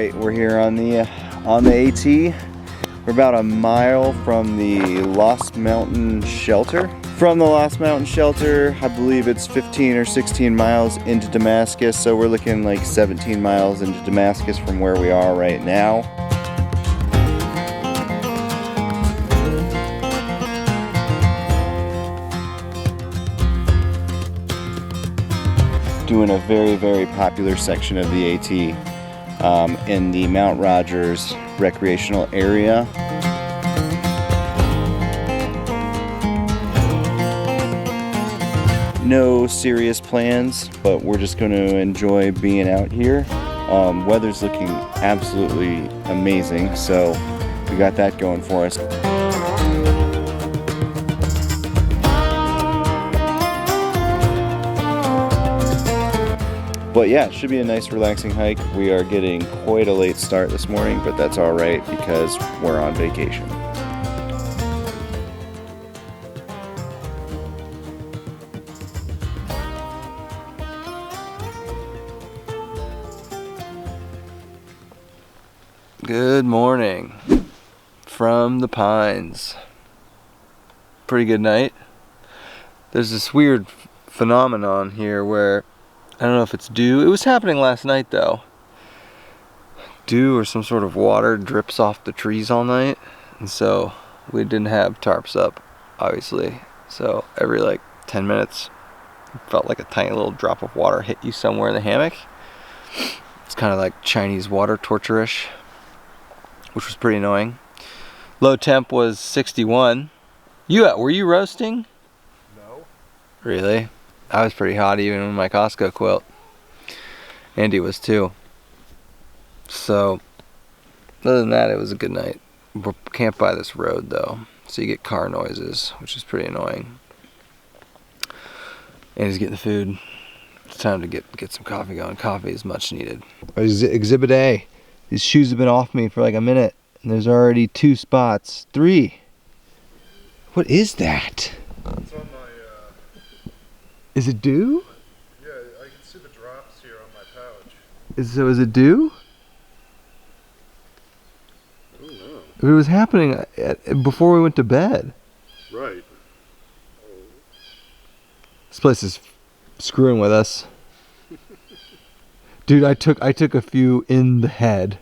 right, we're here on the AT. We're about a mile from the Lost Mountain Shelter. From the Lost Mountain Shelter, I believe it's 15 or 16 miles into Damascus, so we're looking like 17 miles into Damascus from where we are right now. Doing a very, very popular section of the AT in the Mount Rogers recreational area. No serious plans, but we're just going to enjoy being out here. Weather's looking absolutely amazing, so we got that going for us. But yeah, it should be a nice relaxing hike. We are getting quite a late start this morning, but that's all right because we're on vacation. Good morning from the Pines. Pretty good night. There's this weird phenomenon here where I don't know if it's dew. It was happening last night though. Dew or some sort of water drips off the trees all night. And so we didn't have tarps up, obviously. So every like 10 minutes, it felt like a tiny little drop of water hit you somewhere in the hammock. It's kind of like Chinese water torture-ish, which was pretty annoying. Low temp was 61. Were you roasting? No. Really? I was pretty hot even in my Costco quilt. Andy was too. So, other than that, it was a good night. We're camped by this road though, so you get car noises, which is pretty annoying. Andy's getting the food. It's time to get some coffee going. Coffee is much needed. Exhibit A. These shoes have been off me for like a minute, and there's already 2 spots. 3. What is that? It's on my, Is it dew? yeah, I can see the drops here on my pouch. Is it dew? I don't know. It was happening before we went to bed. Right. This place is screwing with us. Dude, I took a few in the head,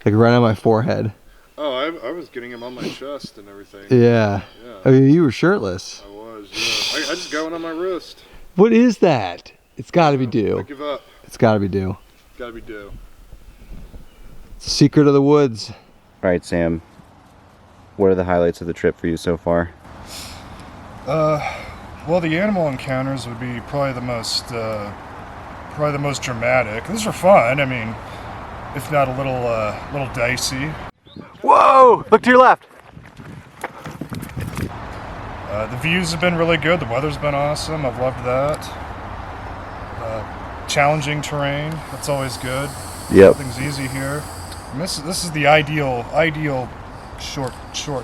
like right on my forehead. Oh, I was getting them on my chest and everything. Yeah. Yeah. I mean, you were shirtless. I was, yeah. I just got one on my wrist. What is that? It's got to be dew. I give up. It's got to be dew. Gotta be dew. It's the secret of the woods. All right, Sam. What are the highlights of the trip for you so far? Well, the animal encounters would be probably the most dramatic. These are fun. I mean, if not a little dicey. Whoa! Look to your left. The views have been really good. The weather's been awesome. I've loved that. Challenging terrain. That's always good. Yep. Nothing's easy here. And this is the ideal short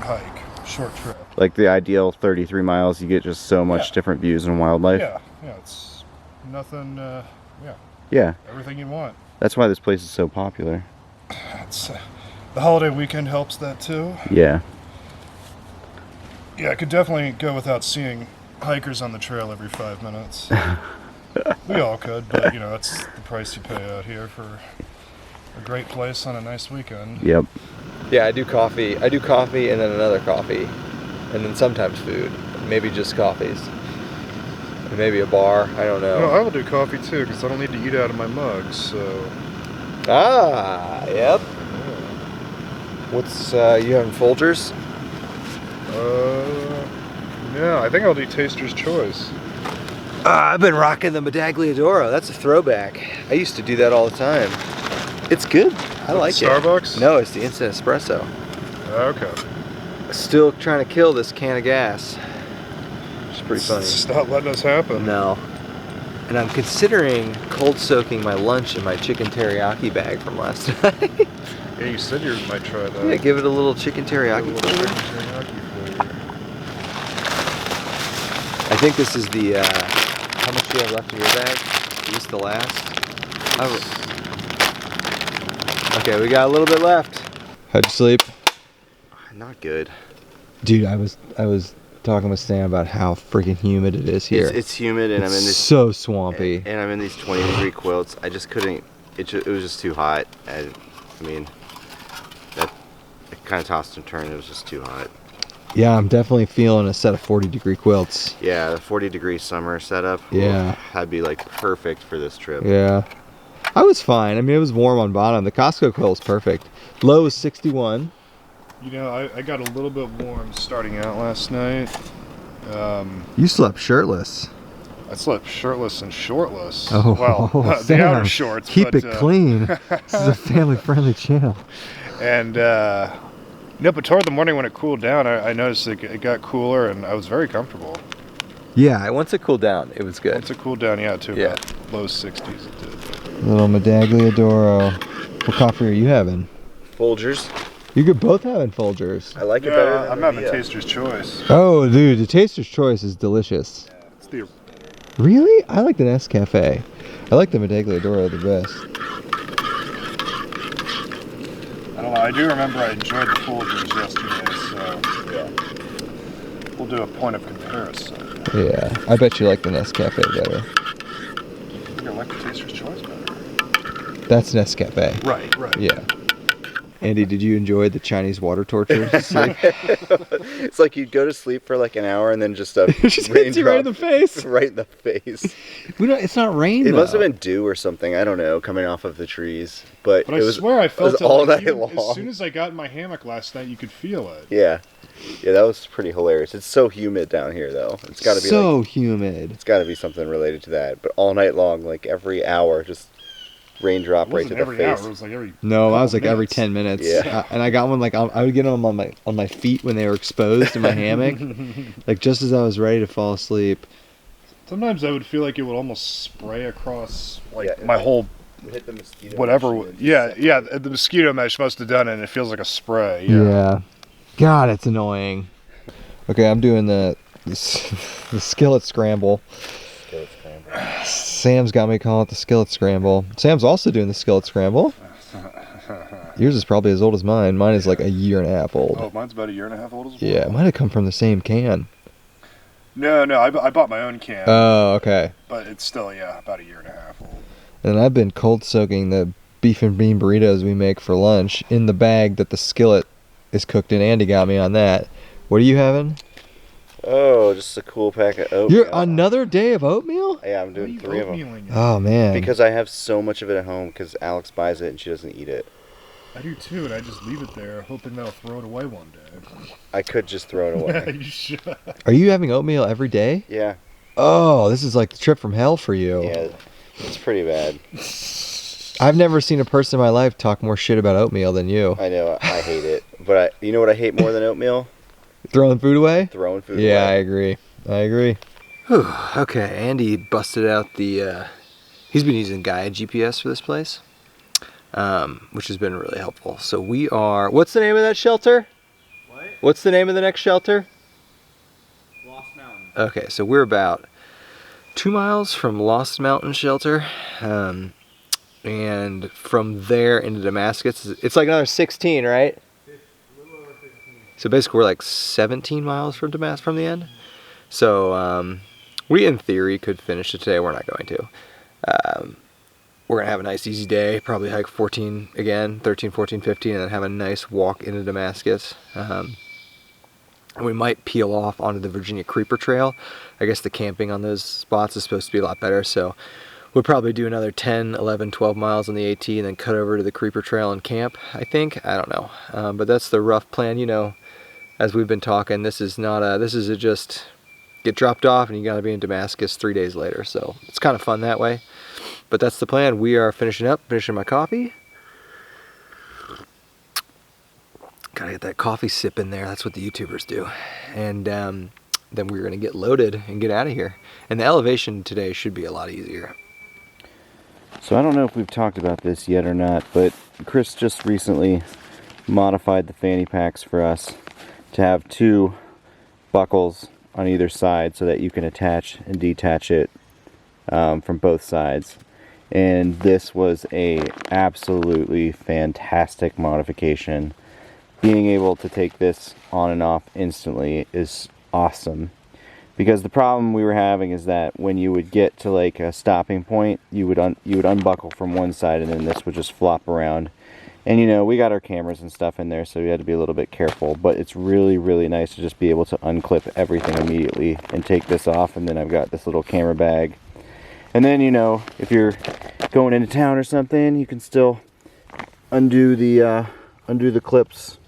hike, short trip. Like the ideal 33 miles, you get just so much different views and wildlife. Yeah, it's nothing. Yeah. Everything you want. That's why this place is so popular. It's the holiday weekend helps that too. Yeah. Yeah, I could definitely go without seeing hikers on the trail every 5 minutes. We all could, but you know, that's the price you pay out here for a great place on a nice weekend. Yep. Yeah, I do coffee and then another coffee. And then sometimes food. Maybe just coffees. And maybe a bar, I don't know. No, I will do coffee too, because I don't need to eat out of my mug, so... Ah, yep. What's, you having Folgers? Yeah, I think I'll do Taster's Choice. I've been rocking the Medagliadoro. That's a throwback. I used to do that all the time. It's good. I like it. Starbucks? No, it's the instant espresso. Okay. Still trying to kill this can of gas. It's pretty funny. It's not letting us happen. No. And I'm considering cold soaking my lunch in my chicken teriyaki bag from last night. Yeah, you said you might try that. Yeah, give it a little chicken teriyaki flavor. I think this is the, how much do you have left in your bag? Is this the last? Okay, we got a little bit left. How'd you sleep? Not good. Dude, I was talking with Sam about how freaking humid it is here. It's humid, and it's I'm in this so swampy. and I'm in these 20-degree quilts. I just couldn't. It was just too hot. I mean, that it kind of tossed and turned. It was just too hot. Yeah, I'm definitely feeling a set of 40-degree quilts. Yeah, the 40-degree summer setup. Yeah, that'd be like perfect for this trip. Yeah, I was fine. I mean, it was warm on bottom. The Costco quilt's perfect. Low was 61. You know, I got a little bit warm starting out last night. You slept shirtless. I slept shirtless and shortless. Oh, well, Sam, the outer shorts. Keep it clean. This is a family-friendly channel. And no, but toward the morning when it cooled down, I noticed it got cooler, and I was very comfortable. Yeah, once it cooled down, it was good. Once it cooled down, yeah, to about low 60s it did. Little Medaglia d'Oro. What coffee are you having? Folgers. You could both having Folgers. I like it better than I'm having Taster's Choice. Oh, dude, the Taster's Choice is delicious. Yeah, it's the... Really? I like the Nescafe. I like the Medaglia d'Oro the best. I don't know, I do remember I enjoyed the Folgers yesterday, so yeah. We'll do a point of comparison. Yeah, I bet you like the Nescafe better. I think I like the Taster's Choice better. That's Nescafe. Right. Yeah. Andy, did you enjoy the Chinese water torture? It's like you'd go to sleep for like an hour and then just just hits you right in the face. Right in the face. It's not rain. It must have been dew or something. I don't know, coming off of the trees. But I swear I felt it all like night long. As soon as I got in my hammock last night, you could feel it. Yeah, that was pretty hilarious. It's so humid down here, though. It's got to be so humid. It's got to be something related to that. But all night long, like every hour, just raindrop right to the face. Hour, it was like every no, I was like minutes. every 10 minutes. Yeah. And I got one like I would get them on my feet when they were exposed in my hammock, like just as I was ready to fall asleep. Sometimes I would feel like it would almost spray across like my like, whole hit the mosquito whatever. mesh Yeah. The mosquito mesh must have done it, and it feels like a spray. Yeah. God, it's annoying. Okay, I'm doing the skillet scramble. Sam's got me calling it the skillet scramble. Sam's also doing the skillet scramble. Yours is probably as old as mine. Mine is like a year and a half old. Oh, mine's about a year and a half old as well. Yeah, it might have come from the same can. No, I bought my own can. Oh, okay. But it's still, about a year and a half old. And I've been cold soaking the beef and bean burritos we make for lunch in the bag that the skillet is cooked in. Andy got me on that. What are you having? Oh, just a cool pack of oatmeal. You're another day of oatmeal? Yeah, I'm doing 3 of them. Oh, man. Because I have so much of it at home because Alex buys it and she doesn't eat it. I do too, and I just leave it there hoping they'll throw it away one day. I could just throw it away. You should. Are you having oatmeal every day? Yeah. Oh, this is like the trip from hell for you. Yeah, it's pretty bad. I've never seen a person in my life talk more shit about oatmeal than you. I know, I hate it. But you know what I hate more than oatmeal? Throwing food away? Throwing food away. Yeah, I agree. Whew. Okay, Andy busted out the, he's been using Gaia GPS for this place, which has been really helpful. So we are, what's the name of that shelter? What? What's the name of the next shelter? Lost Mountain. Okay, so we're about 2 miles from Lost Mountain Shelter, and from there into Damascus, it's like another 16, right? So basically we're like 17 miles from Damascus from the end. So we in theory could finish it today. We're not going to. We're gonna have a nice easy day, probably hike 13, 14, 15, and then have a nice walk into Damascus. And we might peel off onto the Virginia Creeper Trail. I guess the camping on those spots is supposed to be a lot better, so we'll probably do another 10, 11, 12 miles on the AT and then cut over to the Creeper Trail and camp, I think. I don't know. But that's the rough plan, as we've been talking. This is just get dropped off and you gotta be in Damascus 3 days later, so it's kind of fun that way. But that's the plan. We are finishing my coffee. Gotta get that coffee sip in there. That's what the YouTubers do. And then we're gonna get loaded and get out of here. And the elevation today should be a lot easier. So I don't know if we've talked about this yet or not, but Chris just recently modified the fanny packs for us to have 2 buckles on either side so that you can attach and detach it from both sides. and this was a absolutely fantastic modification. Being able to take this on and off instantly is awesome, because the problem we were having is that when you would get to like a stopping point, you would unbuckle from one side and then this would just flop around. And you know, we got our cameras and stuff in there, so we had to be a little bit careful, but it's really, really nice to just be able to unclip everything immediately and take this off. And then I've got this little camera bag. And then, you know, if you're going into town or something, you can still undo the clips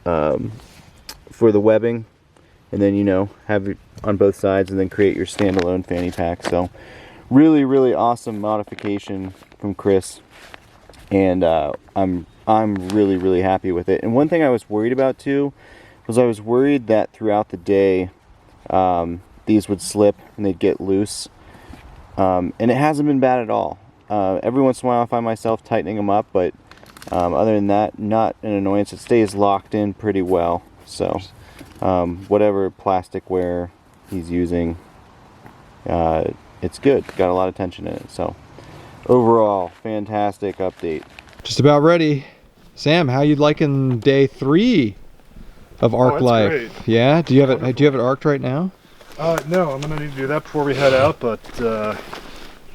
for the webbing, and then, you know, have it on both sides and then create your standalone fanny pack. So really, really awesome modification from Chris. And I'm really, really happy with it. And one thing I was worried about too was I was worried that throughout the day these would slip and they'd get loose. And it hasn't been bad at all. Every once in a while I find myself tightening them up, but other than that, not an annoyance. It stays locked in pretty well. So whatever plastic wear he's using, it's good. Got a lot of tension in it. So overall, fantastic update. Just about ready. Sam, how you liking day 3 of arc life? Great. Yeah. Do you have it arced right now? No, I'm gonna need to do that before we head out, but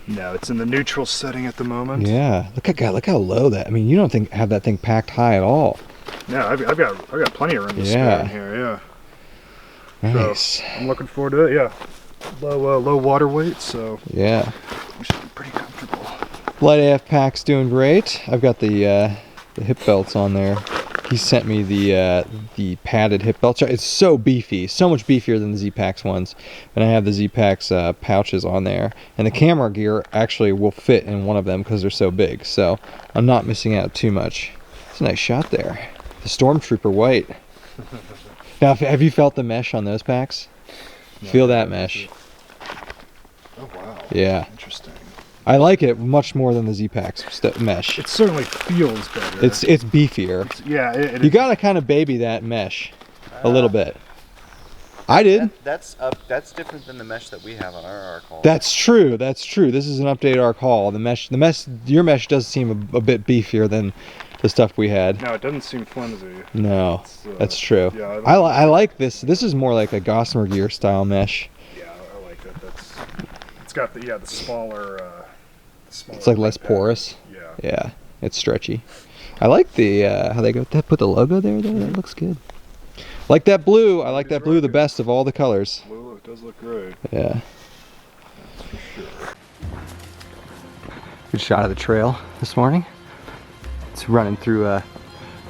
no, it's in the neutral setting at the moment. Yeah. Look how low that. I mean, you don't have that thing packed high at all. No, I've got plenty of room to spare in here. Yeah. Nice. So I'm looking forward to it. Yeah. Low water weight, so Yeah. we should be pretty comfortable. Light AF pack's doing great. I've got the hip belts on there. He sent me the padded hip belts. It's so beefy, so much beefier than the Z-Packs ones. And I have the Z-Packs pouches on there. And the camera gear actually will fit in one of them because they're so big. So I'm not missing out too much. It's a nice shot there. The Stormtrooper white. Now, have you felt the mesh on those packs? No, Feel that mesh. Oh wow. Yeah. Interesting. I like it much more than the Z-Packs mesh. It certainly feels better. It's beefier. Yeah. You gotta kind of baby that mesh a little bit. I did. That's different than the mesh that we have on our arc haul. That's true. This is an updated arc haul. Your mesh does seem a bit beefier than the stuff we had. No, it doesn't seem flimsy. No, that's true. Yeah, I like this. This is more like a Gossamer Gear style mesh. Yeah, I like it. It's got the smaller. It's like less porous. Yeah. Yeah, it's stretchy. I like the how they put the logo there. That looks good. Like that blue. I like that blue the best of all the colors. Blue, it does look great. Yeah. That's for sure. Good shot of the trail this morning. It's running through a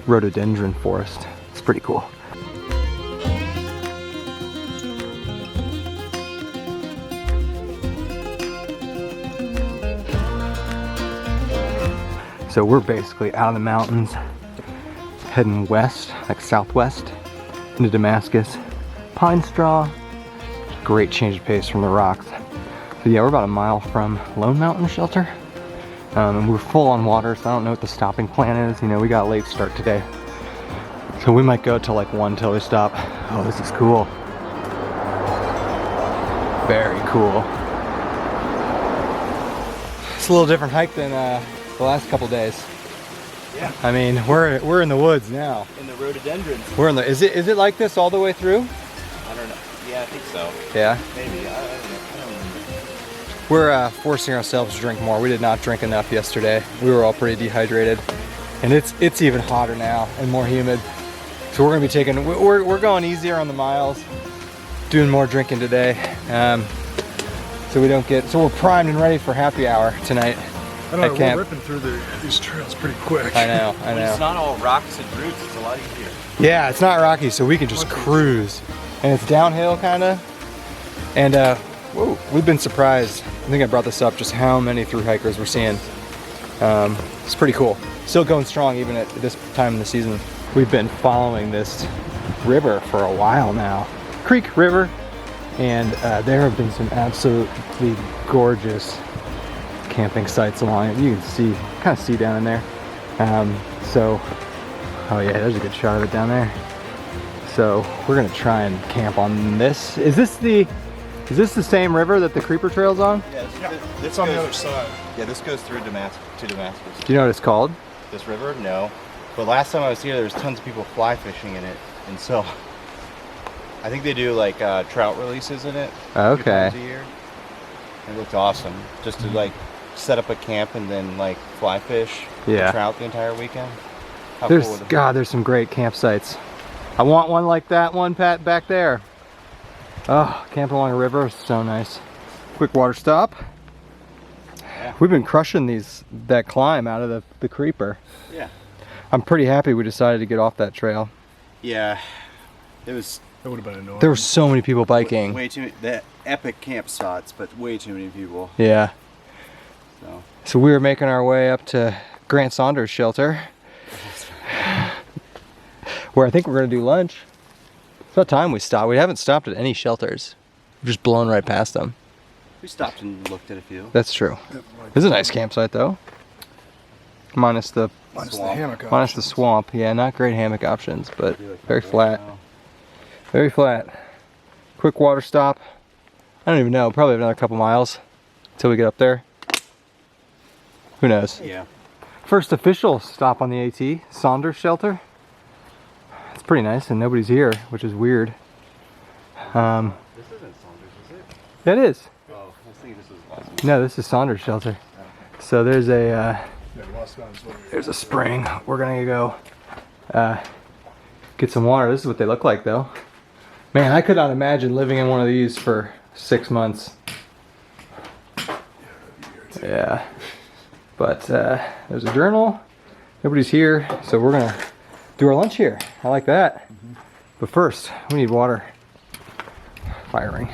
rhododendron forest. It's pretty cool. So we're basically out of the mountains, heading west, like southwest, into Damascus. Pine straw, great change of pace from the rocks. So yeah, we're about a mile from Lone Mountain Shelter. And we're full on water, so I don't know what the stopping plan is. You know, we got a late start today. So we might go till like 1 till we stop. Oh, this is cool. Very cool. It's a little different hike than the last couple days. Yeah. I mean, we're in the woods now. In the rhododendrons. We're in the. Is it like this all the way through? I don't know. Yeah, I think so. Yeah. Maybe. I don't know. We're forcing ourselves to drink more. We did not drink enough yesterday. We were all pretty dehydrated, and it's even hotter now and more humid. So we're gonna be taking. We're going easier on the miles, doing more drinking today. So we don't get. So we're primed and ready for happy hour tonight. I don't know, camp. we're ripping through these trails pretty quick. I know. When it's not all rocks and roots, it's a lot easier. Yeah, it's not rocky, so we can just cruise, and it's downhill kind of. And whoa, we've been surprised. I think I brought this up, just how many thru hikers we're seeing. It's pretty cool. Still going strong even at this time in the season. We've been following this river for a while now, Creek River, and there have been some absolutely gorgeous camping sites along it. You can kind of see down in there. Oh yeah, there's a good shot of it down there. So we're gonna try and camp on this. Is this the Is this the same river that the creeper trail's on? Yeah, it's on the other side. Yeah, this goes through Damascus to Damascus. Do you know what it's called? This river? No. But last time I was here, there was tons of people fly fishing in it, and so I think they do like trout releases in it. A few Okay. times a year. It looked awesome. Just to like set up a camp and then like fly fish. Yeah. Trout the entire weekend. How cool would it be? There's some great campsites. I want one like that one, Pat, back there. Oh, camping along a river is so nice. Quick water stop. Yeah. We've been crushing that climb out of the creeper. Yeah. I'm pretty happy we decided to get off that trail. Yeah. It was That would have been annoying. There were so many people biking. way too many, the epic camp spots, but way too many people. Yeah. So we were making our way up to Grant Saunders' shelter, where I think we're gonna do lunch. It's about time we stopped. We haven't stopped at any shelters. We've just blown right past them. we stopped and looked at a few. That's true. This is a nice campsite though. Minus the hammock minus the options. swamp. Yeah, not great hammock options, but very flat. Very flat. Quick water stop. I don't even know. Probably another couple miles until we get up there. Who knows? Yeah. First official stop on the AT, Saunders Shelter. It's pretty nice and nobody's here, which is weird. This isn't Saunders, is it? It is. Oh, I was thinking this was awesome. No, this is Saunders Shelter. So there's a Lost Mountains Water. there's a spring. We're gonna go get some water. This is what they look like though. Man, I could not imagine living in one of these for 6 months. Yeah. But there's a journal. Nobody's here, so we're gonna do our lunch here. I like that. But first, we need water. Firing.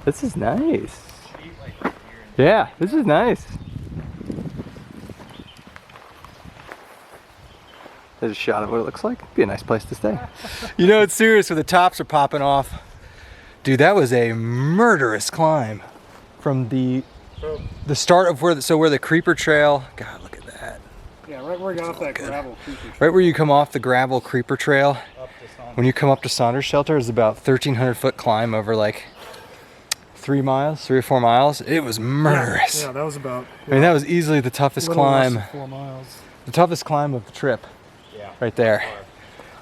This is nice. Yeah, this is nice. There's a shot of what it looks like. Be a nice place to stay. You know, it's serious when the tops are popping off. Dude, that was a murderous climb from the start of where the creeper trail. God, look at that. Yeah, right where we got off that gravel creeper. Right where you come off the gravel creeper trail. When you come up to Saunders Shelter, is about 1,300 foot climb over like 3 or 4 miles. It was murderous. Yeah, that was about. I mean, that was easily the toughest climb. 4 miles. The toughest climb of the trip. Yeah. Right there.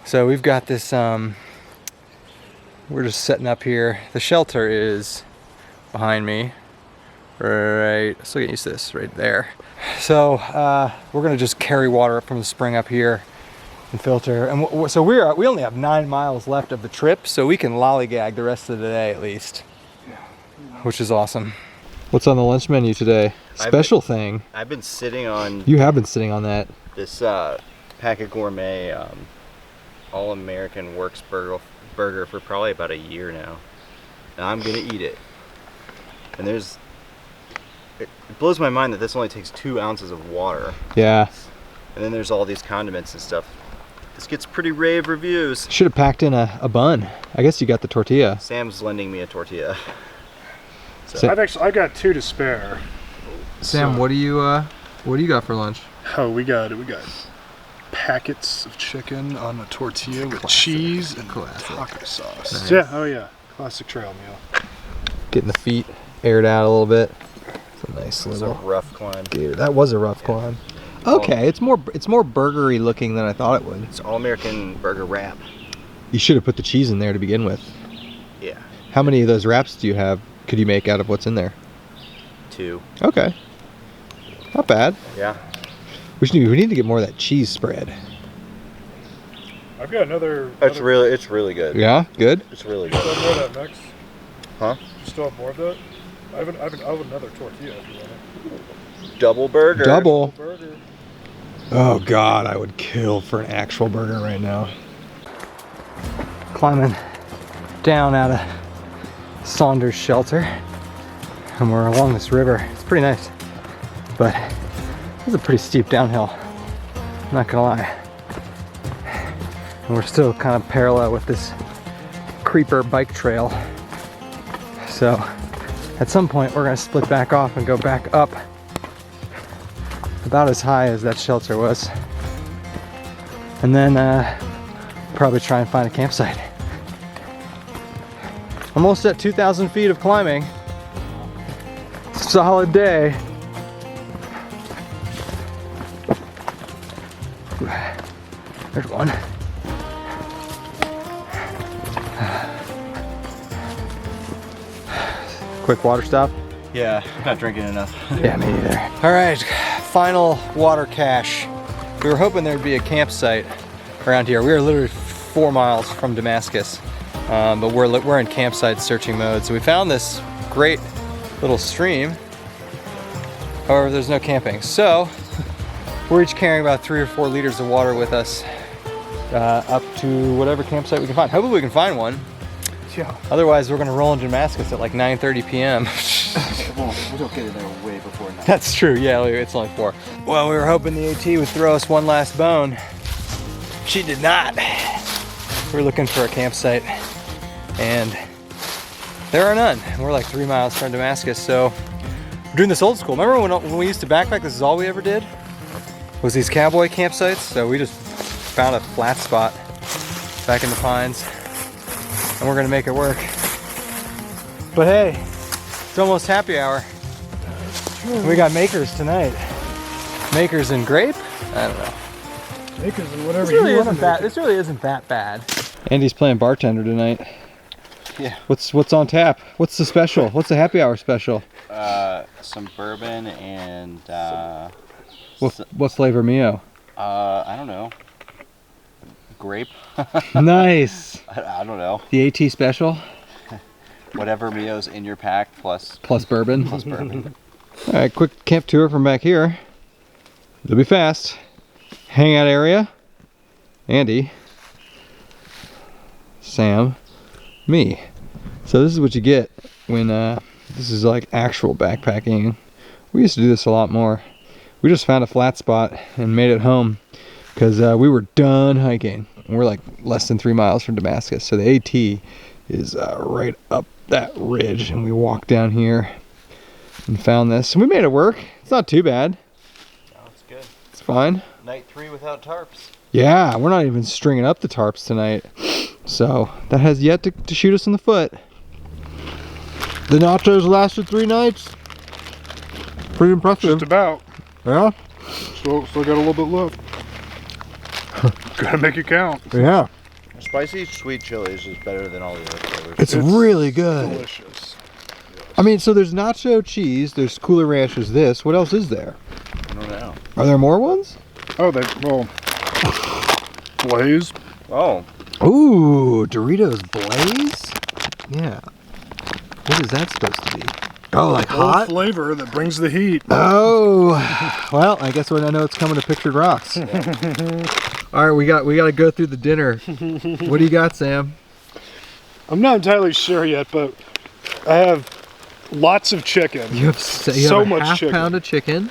So we've got this, we're just setting up here. The shelter is behind me. Right, still getting used to this, right there. So we're gonna just carry water up from the spring up here and filter. And so we only have 9 miles left of the trip, so we can lollygag the rest of the day at least. Which is awesome. What's on the lunch menu today? Special thing. I've been sitting on You have been sitting on that. this Packet Gourmet All-American Works burger for probably about a year now. And I'm gonna eat it. And it blows my mind that this only takes 2 ounces of water. Yeah. And then there's all these condiments and stuff. This gets pretty rave reviews. Should have packed in a bun. I guess you got the tortilla. Sam's lending me a tortilla. I got 2 to spare. Sam, what do you got for lunch? Oh, we got packets of chicken on a tortilla with cheese and taco sauce. Nice. Yeah, oh yeah, classic trail meal. Getting the feet aired out a little bit. It's a nice It's a little. rough climb. Dude, that was a rough climb. Okay, it's more burgery looking than I thought it would. It's All-American burger wrap. You should have put the cheese in there to begin with. Yeah, How many of those wraps do you have? Could you make out of what's in there? 2. Okay, not bad. Yeah. We need to get more of that cheese spread. I've got another. It's really good. Yeah, good. It's really good. Still have more of that mix? Huh? You still have more of that? I have another tortilla if you want it. Double burger. Double. Burger. Oh God, I would kill for an actual burger right now. Climbing down out of Saunders Shelter, and we're along this river. It's pretty nice, but it's a pretty steep downhill. I'm not gonna lie. And we're still kind of parallel with this creeper bike trail. So at some point we're gonna split back off and go back up about as high as that shelter was, and then probably try and find a campsite. Almost at 2,000 feet of climbing. Solid day. There's one. Quick water stop. Yeah, I'm not drinking enough. Yeah, me neither. All right, final water cache. We were hoping there'd be a campsite around here. We are literally 4 miles from Damascus, but we're in campsite searching mode. So we found this great little stream. However, there's no camping. So we're each carrying about 3 or 4 liters of water with us up to whatever campsite we can find. Hopefully we can find one. Yeah. Otherwise, we're gonna roll in Damascus at like 9:30 p.m. We don't get in there way before 9. That's true, yeah, it's only 4. Well, we were hoping the AT would throw us one last bone. She did not. We were looking for a campsite, and there are none. We're like 3 miles from Damascus, so we're doing this old school. Remember when we used to backpack, this is all we ever did? Was these cowboy campsites? So we just found a flat spot back in the pines, and we're gonna make it work. But hey, it's almost happy hour. We got makers tonight. Makers and grape? I don't know. Makers and whatever This really you isn't want. that. This really isn't that bad. Andy's playing bartender tonight. Yeah. What's on tap? What's the special? What's the happy hour special? Some bourbon and What flavor Mio? I don't know. Grape. Nice. I don't know. The AT special Whatever Mio's in your pack plus bourbon. plus bourbon. All right, quick camp tour from back here. It'll be fast. Hangout area. Andy. Sam. Me. So this is what you get when this is like actual backpacking. We used to do this a lot more. We just found a flat spot and made it home because we were done hiking. We're like less than 3 miles from Damascus. So the AT is right up that ridge, and we walked down here and found this. And we made it work. It's not too bad. Oh, it's good. It's fine. Night 3 without tarps. Yeah, we're not even stringing up the tarps tonight. So that has yet to shoot us in the foot. The nachos lasted 3 nights. Pretty impressive. Just about. Yeah? Still got a little bit left. Gotta make it count. Yeah. Spicy sweet chilies is better than all the other flavors. It's really good. Delicious. I mean, so there's nacho cheese, there's Cooler Ranch, there's this. What else is there? I don't know. Are there more ones? Oh, Blaze. Oh, Ooh, Doritos Blaze? Yeah. What is that supposed to be? Oh, like Old hot? flavor that brings the heat. Oh, well, I guess when I know it's coming to Pictured Rocks. All right, we got to go through the dinner. What do you got, Sam? I'm not entirely sure yet, but I have lots of chicken. You have so a much half chicken. pound of chicken.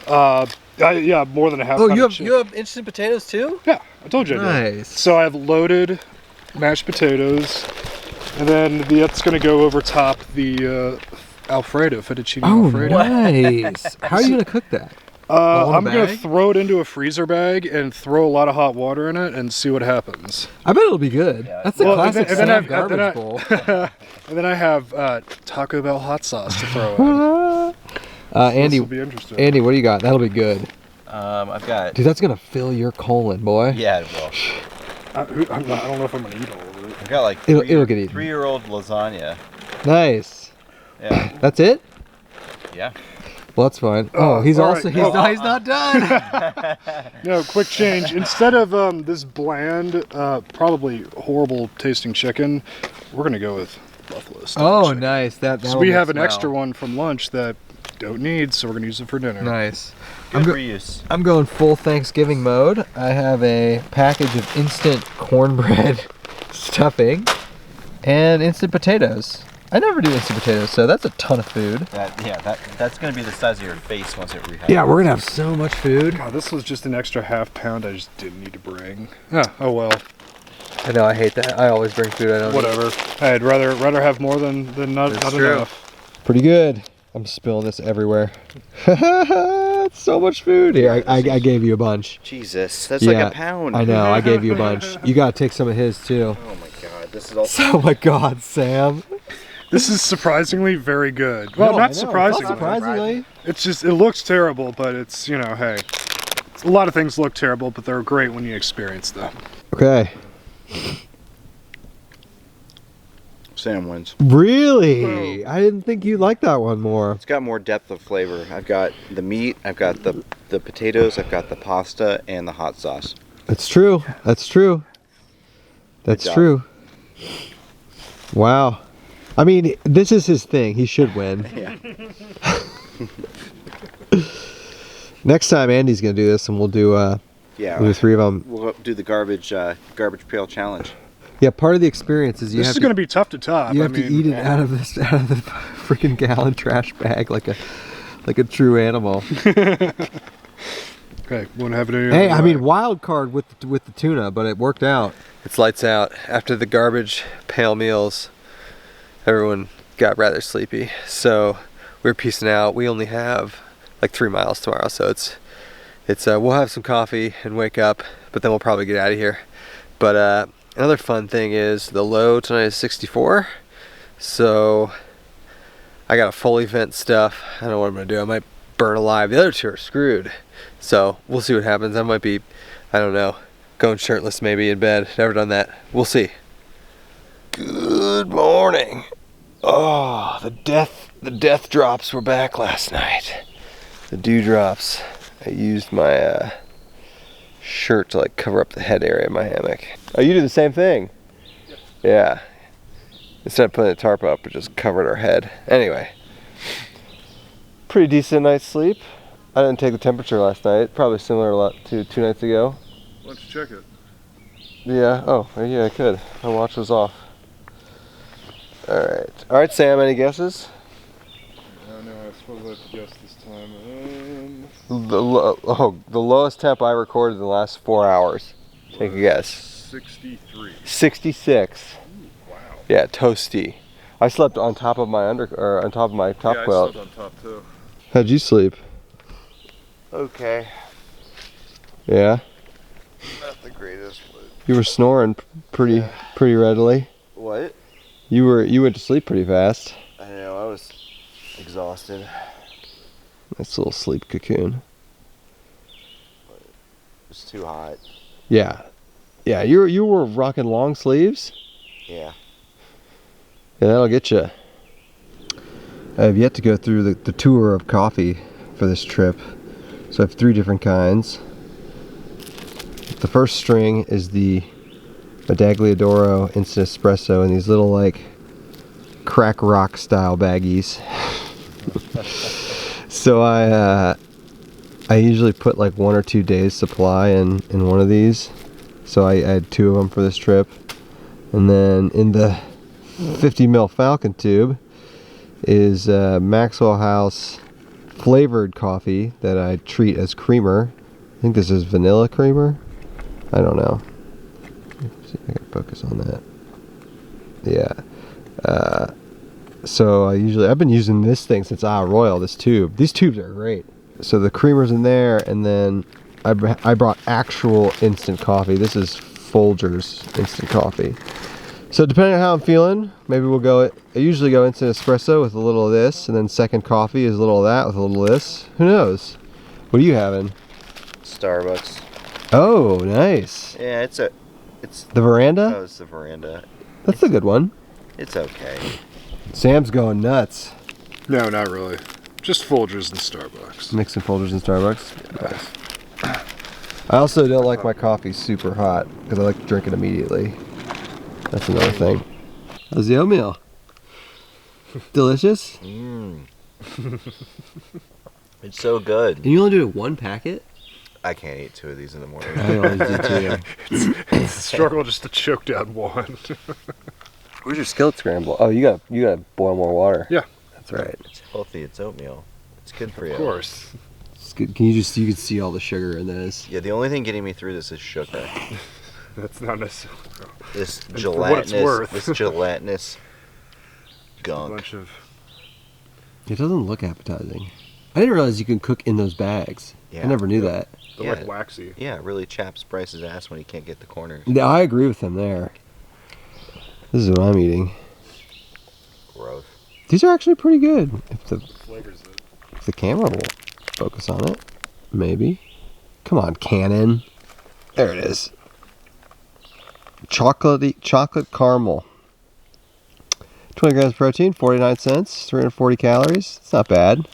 Yeah, more than a half. Oh, pound of chicken. you have instant potatoes too? Yeah, I told you. I did. Nice. So I have loaded mashed potatoes, and then that's gonna go over top the Alfredo, fettuccine Oh, Alfredo. nice. How are you gonna cook that? All in a I'm gonna bag? throw it into a freezer bag and throw a lot of hot water in it and see what happens. I bet it'll be good. That's the Well, and classic then- and then Sam I've- and then garbage I- bowl. And then I have Taco Bell hot sauce to throw in. Andy, This will be interesting. Andy, what do you got? That'll be good. I've got. Dude, that's gonna fill your colon, boy. Yeah, well, I don't know if I'm gonna eat all of it. I've got like It'll get eaten. 3-year-old lasagna. Nice. Yeah, That's it? yeah. Well, that's fine. Oh, he's all also right. he's not done. No, quick change. Instead of this bland, probably horrible tasting chicken, we're gonna go with buffalo style Oh, chicken. nice. That. So we have an extra one from lunch that don't need, so we're gonna use it for dinner. Nice. Good go- reuse. I'm going full Thanksgiving mode. I have a package of instant cornbread stuffing and instant potatoes. I never do instant potatoes, so that's a ton of food. That's gonna be the size of your face once it rehydrates. Yeah, we're gonna have so much food. God, this was just an extra half pound I just didn't need to bring. Oh well, I know, I hate that. I always bring food I don't eat. whatever. I'd rather have more than not true. enough. Pretty good. I'm spilling this everywhere. It's so much food. Here, I gave you a bunch. Jesus, that's like a pound. I know, I gave you a bunch. You gotta take some of his too. Oh my god. this is also. Oh my God, Sam. This is surprisingly very good. Well, No, I know, not it's surprisingly. surprisingly. It's just, it looks terrible, but it's, you know, hey. A lot of things look terrible, but they're great when you experience them. Okay. Sam wins. Really? I didn't think you liked that one more. It's got more depth of flavor. I've got the meat, I've got the potatoes, I've got the pasta, and the hot sauce. That's true. That's true. That's job. true. Wow. I mean, this is his thing. He should win. Yeah. Next time Andy's gonna do this, and we'll do Yeah. we'll do 3 of them. We'll do the garbage pail challenge. Yeah, part of the experience is you This have is going to be tough to top. you have to eat it out of the freaking gallon trash bag like a true animal. Okay, won't have it any Hey, other I way. mean, wild card with the tuna, but it worked out. It's lights out. After the garbage pail meals, everyone got rather sleepy, so we're peacing out. We only have like 3 miles tomorrow, so it's we'll have some coffee and wake up, but then we'll probably get out of here. But another fun thing is the low tonight is 64, so I got to fully vent stuff. I don't know what I'm gonna do. I might burn alive. The other 2 are screwed, so we'll see what happens. I might be, I don't know, going shirtless maybe in bed. Never done that. We'll see. Good morning. Oh, the death drops were back last night. The dewdrops. I used my shirt to like cover up the head area of my hammock. Oh, you do the same thing? Yeah. Instead of putting a tarp up, we just covered our head. Anyway, pretty decent night's sleep. I didn't take the temperature last night. Probably similar to 2 nights ago. Why don't you check it? Yeah. Oh, yeah, I could. My watch was off. All right, Sam. Any guesses? I know, I suppose I have to guess this time. The lowest temp I recorded in the last 4 hours. Take a guess. 63. 66. Wow. Yeah, toasty. I slept on top of my on top of my top Yeah, I quilt. slept on top too. How'd you sleep? Okay. Yeah. Not the greatest, but... You were snoring pretty readily. What? You went to sleep pretty fast. I know, I was exhausted. Nice little sleep cocoon. It was too hot. Yeah. Yeah, you were rocking long sleeves. Yeah. Yeah, that'll get you. I have yet to go through the tour of coffee for this trip. So I have 3 different kinds. The first string is the Medagliadoro Instant Espresso in these little like crack rock style baggies. So I usually put like 1 or 2 days supply in one of these. So I had 2 of them for this trip. And then in the 50 ml Falcon tube is Maxwell House flavored coffee that I treat as creamer. I think this is vanilla creamer. I don't know. Let's see if I can focus on that. Yeah. So I've been using this thing since Royal, this tube. These tubes are great. So the creamer's in there, and then I brought actual instant coffee. This is Folgers instant coffee. So depending on how I'm feeling, maybe we'll go, I usually go instant espresso with a little of this, and then second coffee is a little of that with a little of this. Who knows? What are you having? Starbucks. Oh, nice. Yeah, it's The veranda? oh, it's the veranda. That's a good one. It's okay. Sam's going nuts. No, not really. Just Folgers and Starbucks. Mixing Folgers and Starbucks. I also don't like my coffee super hot because I like to drink it immediately. That's another thing. How's the oatmeal? Delicious? Mmm. It's so good. And you only do 1 packet? I can't eat 2 of these in the morning. I always do too. It's a struggle just to choke down one. Where's your skillet scramble? Oh, you gotta boil more water. Yeah. That's right. It's healthy. It's oatmeal. It's good for you. Of course. It's good. You can see all the sugar in this. Yeah, the only thing getting me through this is sugar. That's not necessarily This for what it's worth. gelatinous a gunk. bunch of... It doesn't look appetizing. I didn't realize you can cook in those bags. Yeah. I never knew that. They're Yeah. like waxy. Yeah, it really chaps Bryce's ass when he can't get the corners. Yeah, I agree with him there. This is what I'm eating. Gross. These are actually pretty good. Flavors it. If the camera will focus on it, maybe. Come on, Canon. There it is. Chocolate caramel. 20 grams of protein, 49 cents, 340 calories. It's not bad.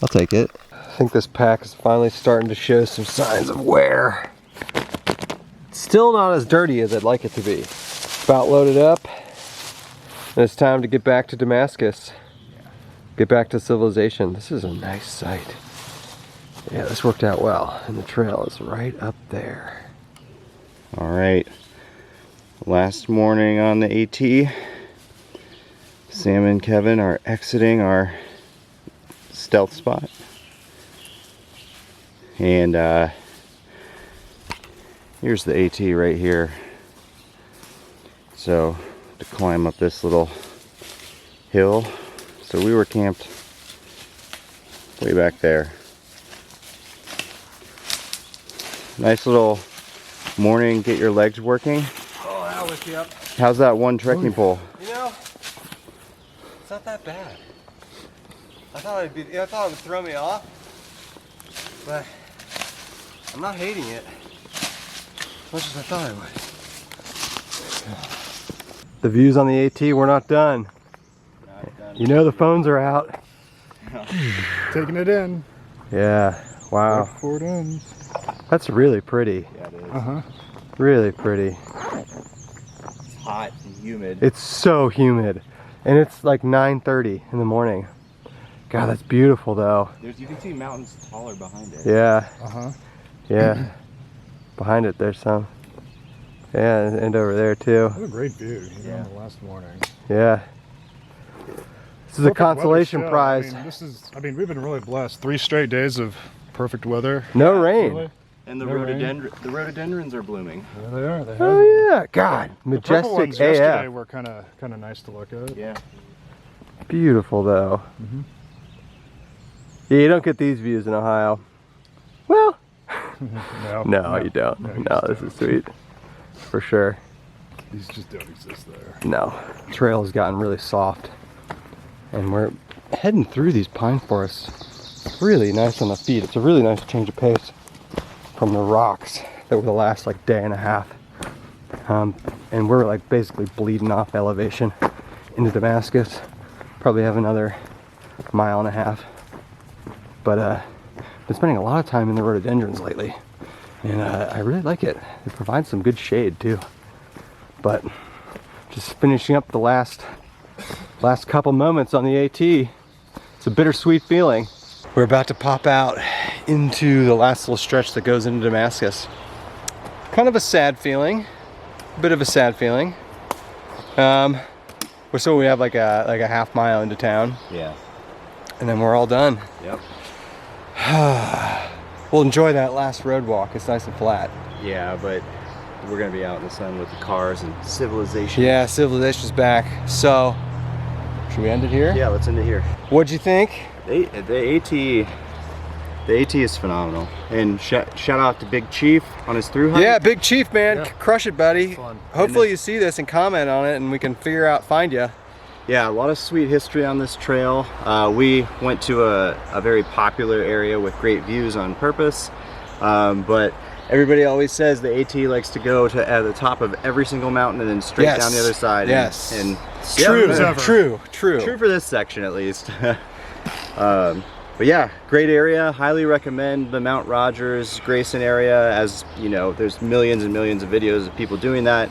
I'll take it. I think this pack is finally starting to show some signs of wear. Still not as dirty as I'd like it to be. About loaded up. And it's time to get back to Damascus. Get back to civilization. This is a nice site. Yeah, this worked out well. And the trail is right up there. All right. Last morning on the AT. Sam and Kevin are exiting our stealth spot. And here's the AT right here. So to climb up this little hill. So we were camped way back there. Nice little morning, get your legs working. Oh, that'll lift you up. How's that one trekking pole? You know, it's not that bad. I thought it would throw me off, but I'm not hating it as much as I thought I would. The views on the AT, we're not done. You know the phones are out. Taking it in. Yeah, wow. Before it ends. That's really pretty. Yeah, it is. Uh-huh. Really pretty. It's hot and humid. It's so humid. And it's like 9:30 in the morning. God, that's beautiful though. You can see mountains taller behind it. Yeah, Uh-huh. yeah. Behind it there's some. Yeah, and over there too. What a great view, Yeah. on the last morning. Yeah. This is a Perfect weather consolation still. prize. I mean, we've been really blessed. 3 straight days of perfect weather. No rain. Really? And the No rain. rhododendrons are blooming. Yeah, they are. They have Oh been. yeah, God, The purple majestic ones yesterday AF. were kind of nice to look at. Yeah. Beautiful though. Mhm. Yeah, you don't get these views in Ohio. Well, No, no, you don't. No, you No, just this don't. is sweet. For sure. These just don't exist there. No, the trail has gotten really soft. And we're heading through these pine forests. Really nice on the feet. It's a really nice change of pace from the rocks that were the last like day and a half. And we're like basically bleeding off elevation into Damascus. Probably have another mile and a half. But been spending a lot of time in the rhododendrons lately. And I really like it. It provides some good shade too. But just finishing up the last couple moments on the AT. It's a bittersweet feeling. We're about to pop out into the last little stretch that goes into Damascus. Kind of a sad feeling, a bit of a sad feeling. So we have like a half mile into town, Yeah. and then we're all done. Yep. We'll enjoy that last road walk. It's nice and flat. Yeah, but we're gonna be out in the sun with the cars and civilization. Yeah, civilization's back. So, should we end it here? Yeah, let's end it here. What'd you think? The AT is phenomenal. And shout out to Big Chief on his through hike. Yeah, Big Chief, man. Yeah. Crush it, buddy. Fun. Hopefully you see this and comment on it and we can find you. Yeah, a lot of sweet history on this trail. We went to a very popular area with great views on purpose, but everybody always says the AT likes to go to at the top of every single mountain and then straight Yes. down the other side. Yes. And True, as ever. true. True for this section at least. But yeah, great area. Highly recommend the Mount Rogers, Grayson area. As you know, there's millions and millions of videos of people doing that.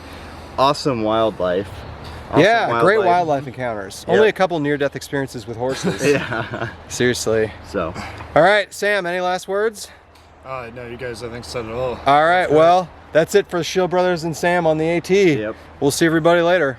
Awesome wildlife. Awesome Great wildlife encounters. Yep. Only a couple near-death experiences with horses. Yeah. Seriously. So. All right, Sam, any last words? No, you guys, I think, said it all. All right, well, that's it for Schill Brothers and Sam on the AT. Yep. We'll see everybody later.